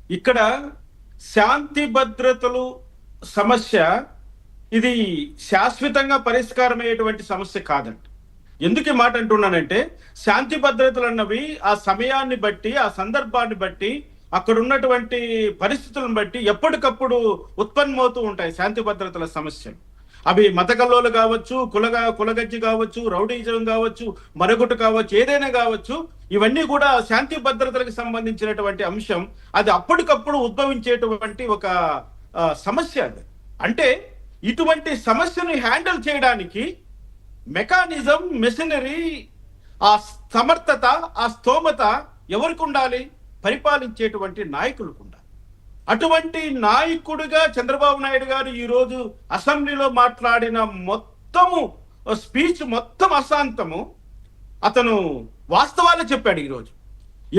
ఇక్కడ శాంతి భద్రతలు సమస్య ఇది శాశ్వతంగా పరిష్కారమయ్యేటువంటి సమస్య కాదండి. ఎందుకు ఈ మాట అంటున్నానంటే, శాంతి భద్రతలు అన్నవి ఆ సమయాన్ని బట్టి, ఆ సందర్భాన్ని బట్టి, అక్కడ ఉన్నటువంటి పరిస్థితులను బట్టి ఎప్పటికప్పుడు ఉత్పన్నమవుతూ ఉంటాయి శాంతి భద్రతల సమస్యలు. అవి మత కల్లోలు కావచ్చు, కులగజ్జి కావచ్చు, రౌడీజం కావచ్చు, మరొకటి కావచ్చు, ఏదైనా కావచ్చు. ఇవన్నీ కూడా శాంతి భద్రతలకు సంబంధించినటువంటి అంశం. అది అప్పటికప్పుడు ఉద్భవించేటువంటి ఒక సమస్య అది. అంటే ఇటువంటి సమస్యను హ్యాండిల్ చేయడానికి మెకానిజం, మెషినరీ, ఆ సమర్థత, ఆ స్తోమత ఎవరికి ఉండాలి? పరిపాలించేటువంటి నాయకులకు ఉండాలి. అటువంటి నాయకుడిగా చంద్రబాబు నాయుడు గారు ఈరోజు అసెంబ్లీలో మాట్లాడిన మొత్తము స్పీచ్ మొత్తం అశాంతము. అతను వాస్తవాలు చెప్పాడు ఈరోజు.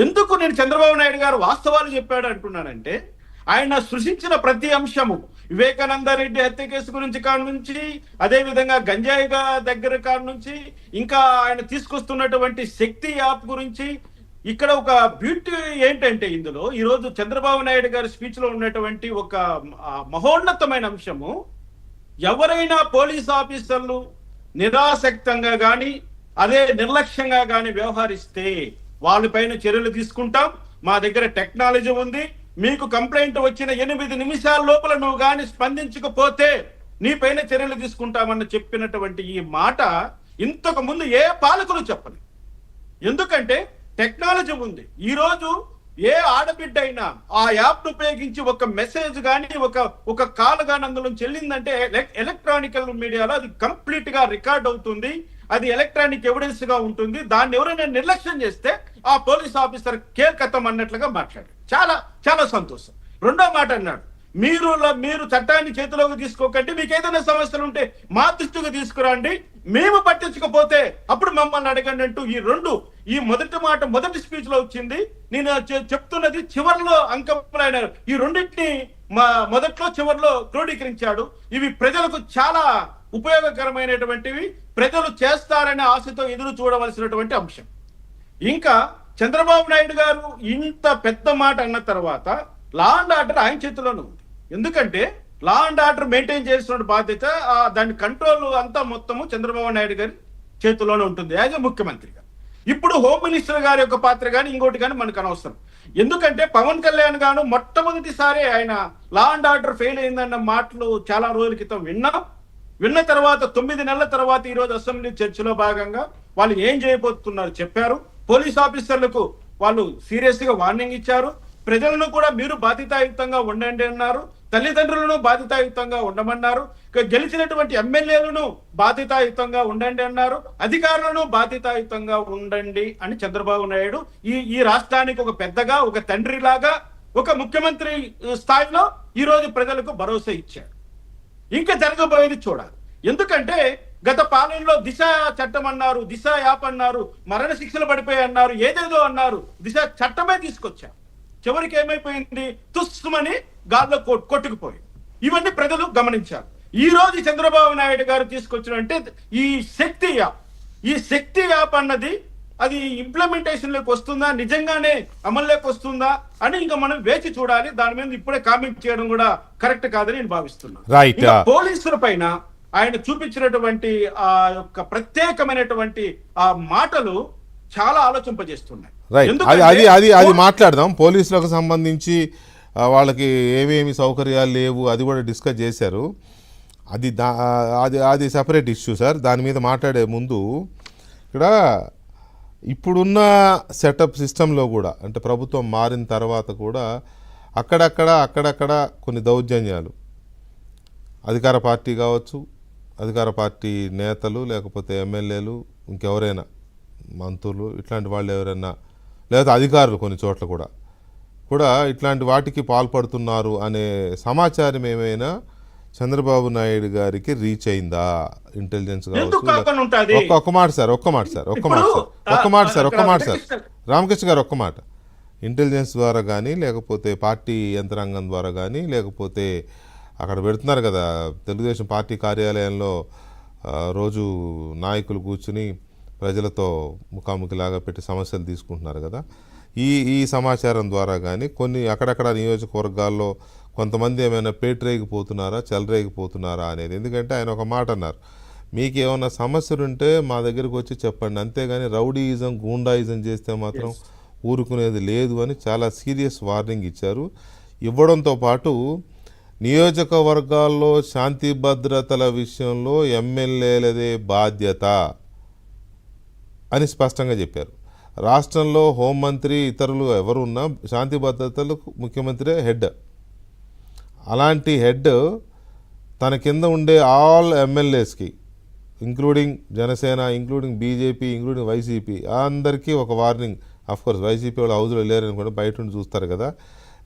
ఎందుకు నేను చంద్రబాబు నాయుడు గారు వాస్తవాలు చెప్పాడు అంటున్నానంటే, ఆయన సృష్టించిన ప్రతి అంశము, వివేకానంద రెడ్డి హత్య కేసు గురించి కాడ నుంచి, అదే విధంగా గంజాయి దగ్గర కాడ నుంచి, ఇంకా ఆయన తీసుకొస్తున్నటువంటి శక్తి యాప్ గురించి, ఇక్కడ ఒక బ్యూటీ ఏంటంటే ఇందులో ఈరోజు చంద్రబాబు నాయుడు గారి స్పీచ్ లో ఉన్నటువంటి ఒక మహోన్నతమైన అంశము, ఎవరైనా పోలీస్ ఆఫీసర్లు నిరాసక్తంగా కానీ అదే నిర్లక్ష్యంగా కానీ వ్యవహరిస్తే వాళ్ళపైన చర్యలు తీసుకుంటాం. మా దగ్గర టెక్నాలజీ ఉంది. మీకు కంప్లైంట్ వచ్చిన 8 నిమిషాల లోపల నువ్వు కానీ స్పందించకపోతే నీ పైన చర్యలు తీసుకుంటామని చెప్పినటువంటి ఈ మాట ఇంతకు ముందు ఏ పాలకులు చెప్పలేదు. ఎందుకంటే టెక్నాలజీ ఉంది. ఈరోజు ఏ ఆడబిడ్డ అయినా ఆ యాప్ ఉపయోగించి ఒక మెసేజ్ కానీ ఒక కాల్ కానీ అందులో చెల్లిందంటే ఎలక్ట్రానికల్ మీడియాలో అది కంప్లీట్ గా రికార్డ్ అవుతుంది. అది ఎలక్ట్రానిక్ ఎవిడెన్స్ గా ఉంటుంది. దాన్ని ఎవరైనా నిర్లక్ష్యం చేస్తే ఆ పోలీస్ ఆఫీసర్ కేర్కతం అన్నట్లుగా మాట్లాడారు. చాలా చాలా సంతోషం. రెండో మాట అన్నాడు, మీరు చట్టాన్ని చేతిలోకి తీసుకోకండి, మీకు ఏదైనా సమస్యలు ఉంటే మా దృష్టికి తీసుకురండి, మేము పట్టించకపోతే అప్పుడు మమ్మల్ని అడగండి అంటూ ఈ మొదటి మాట మొదటి స్పీచ్ లో వచ్చింది. నేను చెప్తున్నది చివరిలో అంకమైన ఈ రెండింటిని మొదట్లో చివరిలో క్రోడీకరించాడు. ఇవి ప్రజలకు చాలా ఉపయోగకరమైనటువంటివి, ప్రజలు చేస్తారనే ఆశతో ఎదురు చూడవలసినటువంటి అంశం. ఇంకా చంద్రబాబు నాయుడు గారు ఇంత పెద్ద మాట అన్న తర్వాత లా అండ్ ఆర్డర్ ఆయన చేతిలోనే ఉంది. ఎందుకంటే లా అండ్ ఆర్డర్ మెయింటైన్ చేస్తున్న బాధ్యత, దాని కంట్రోల్ అంతా మొత్తము చంద్రబాబు నాయుడు గారి చేతిలోనే ఉంటుంది యాజ్ ఎ ముఖ్యమంత్రిగా. ఇప్పుడు హోమ్ మినిస్టర్ గారి యొక్క పాత్ర కానీ ఇంకోటి కానీ మనకు అనవసరం. ఎందుకంటే పవన్ కళ్యాణ్ గాను మొట్టమొదటిసారి ఆయన లా అండ్ ఆర్డర్ ఫెయిల్ అయిందన్న మాటలు చాలా రోజుల క్రితం విన్న తర్వాత 9 నెలల తర్వాత ఈరోజు అసెంబ్లీ చర్చలో భాగంగా వాళ్ళు ఏం చేయబోతున్నారు చెప్పారు. పోలీస్ ఆఫీసర్లకు వాళ్ళు సీరియస్ గా వార్నింగ్ ఇచ్చారు. ప్రజలను కూడా మీరు బాధ్యతాయుతంగా ఉండండి అన్నారు. తల్లిదండ్రులను బాధ్యతాయుతంగా ఉండమన్నారు. గెలిచినటువంటి ఎమ్మెల్యేలను బాధ్యతాయుతంగా ఉండండి అన్నారు. అధికారులను బాధ్యతాయుతంగా ఉండండి అని చంద్రబాబు నాయుడు ఈ రాష్ట్రానికి ఒక పెద్దగా, ఒక తండ్రిలాగా, ఒక ముఖ్యమంత్రి స్థాయిలో ఈరోజు ప్రజలకు భరోసా ఇచ్చారు. ఇంకా జరగబోయేది చూడాలి. ఎందుకంటే గత పాలనలో దిశ చట్టం అన్నారు, దిశ యాప్ అన్నారు, మరణ శిక్షలు పడిపోయి అన్నారు, ఏదేదో అన్నారు. దిశ చట్టమే తీసుకొచ్చారు. చివరికి ఏమైపోయింది? తుస్సుమని గాల్లో కొట్టుకుపోయింది. ఇవన్నీ ప్రజలు గమనించారు. ఈ రోజు చంద్రబాబు నాయుడు గారు తీసుకొచ్చినంటే ఈ శక్తి యాప్ అన్నది అది ఇంప్లిమెంటేషన్ లోకి వస్తుందా, నిజంగానే అమల్లోకి వస్తుందా అని ఇంకా మనం వేచి చూడాలి. దాని మీద ఇప్పుడే కామెంట్ చేయడం కూడా కరెక్ట్ కాదని నేను భావిస్తున్నాను. పోలీసుల పైన ఆయన చూపించినటువంటి ఆ యొక్క ప్రత్యేకమైనటువంటి ఆ మాటలు చాలా ఆలోచింపజేస్తున్నాయి. అది మాట్లాడదాం. పోలీసులకు సంబంధించి వాళ్ళకి ఏమేమి సౌకర్యాలు లేవు అది కూడా డిస్కస్ చేశారు. అది సపరేట్ ఇష్యూ సార్. దాని మీద మాట్లాడే ముందు ఇక్కడ ఇప్పుడున్న సెటప్ సిస్టంలో కూడా, అంటే ప్రభుత్వం మారిన తర్వాత కూడా అక్కడక్కడ కొన్ని దౌర్జన్యాలు, అధికార పార్టీ కావచ్చు, అధికార పార్టీ నేతలు, లేకపోతే ఎమ్మెల్యేలు, ఇంకెవరైనా మంత్రులు, ఇట్లాంటి వాళ్ళు ఎవరైనా, లేదా అధికారులు కొన్ని చోట్ల కూడా ఇట్లాంటి వాటికి పాల్పడుతున్నారు అనే సమాచారం ఏమైనా చంద్రబాబు నాయుడు గారికి రీచ్ అయిందా? ఇంటెలిజెన్స్ కావచ్చు. ఒక్క మాట సార్ రామకృష్ణ గారు, ఒక్క మాట. ఇంటెలిజెన్స్ ద్వారా కానీ, లేకపోతే పార్టీ యంత్రాంగం ద్వారా కానీ, లేకపోతే అక్కడ పెడుతున్నారు కదా తెలుగుదేశం పార్టీ కార్యాలయంలో రోజు నాయకులు కూర్చుని ప్రజలతో ముఖాముఖిలాగా పెట్టి సమస్యలు తీసుకుంటున్నారు కదా, ఈ సమాచారం ద్వారా కానీ కొన్ని అక్కడక్కడ నియోజకవర్గాల్లో కొంతమంది ఏమైనా పేటరేగిపోతున్నారా చెలరేగిపోతున్నారా అనేది. ఎందుకంటే ఆయన ఒక మాట అన్నారు, మీకు ఏమైనా సమస్యలు ఉంటే మా దగ్గరికి వచ్చి చెప్పండి, అంతేగాని రౌడీయిజం గూండాయిజం చేస్తే మాత్రం ఊరుకునేది లేదు అని చాలా సీరియస్ వార్నింగ్ ఇచ్చారు. ఇవ్వడంతో పాటు నియోజకవర్గాల్లో శాంతి భద్రతల విషయంలో ఎమ్మెల్యేలదే బాధ్యత అని స్పష్టంగా చెప్పారు. రాష్ట్రంలో హోంమంత్రి ఇతరులు ఎవరున్నా శాంతి భద్రతలకు ముఖ్యమంత్రి హెడ్. అలాంటి హెడ్ తన కింద ఉండే ఆల్ ఎమ్మెల్యేస్కి, including Janasena, including BJP, including YCP, అందరికీ ఒక వార్నింగ్. అఫ్కోర్స్ వైసీపీ వాళ్ళు హౌస్లో లేరనుకోండి, బయట నుండి చూస్తారు కదా.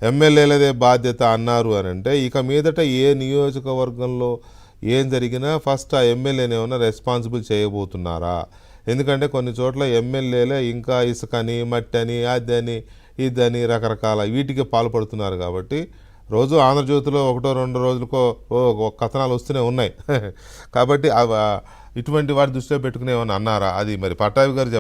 ఎమ్మెల్యేలదే బాధ్యత అన్నారు అని అంటే ఇక మీదట ఏ నియోజకవర్గంలో ఏం జరిగినా ఫస్ట్ ఆ ఎమ్మెల్యేని ఏమైనా రెస్పాన్సిబుల్ చేయబోతున్నారా? ఎందుకంటే కొన్ని చోట్ల ఎమ్మెల్యేలే ఇంకా ఇసుకని, మట్టని, అదని, ఇదని రకరకాల వీటికి పాల్పడుతున్నారు. కాబట్టి రోజు ఆంధ్రజ్యోతిలో ఒకటో రెండు రోజులకో కథనాలు వస్తూనే ఉన్నాయి. కాబట్టి ఇటువంటి వాటి దృష్టిలో పెట్టుకుని ఏమన్నా అన్నారా? అది మరి పట్టాభి గారు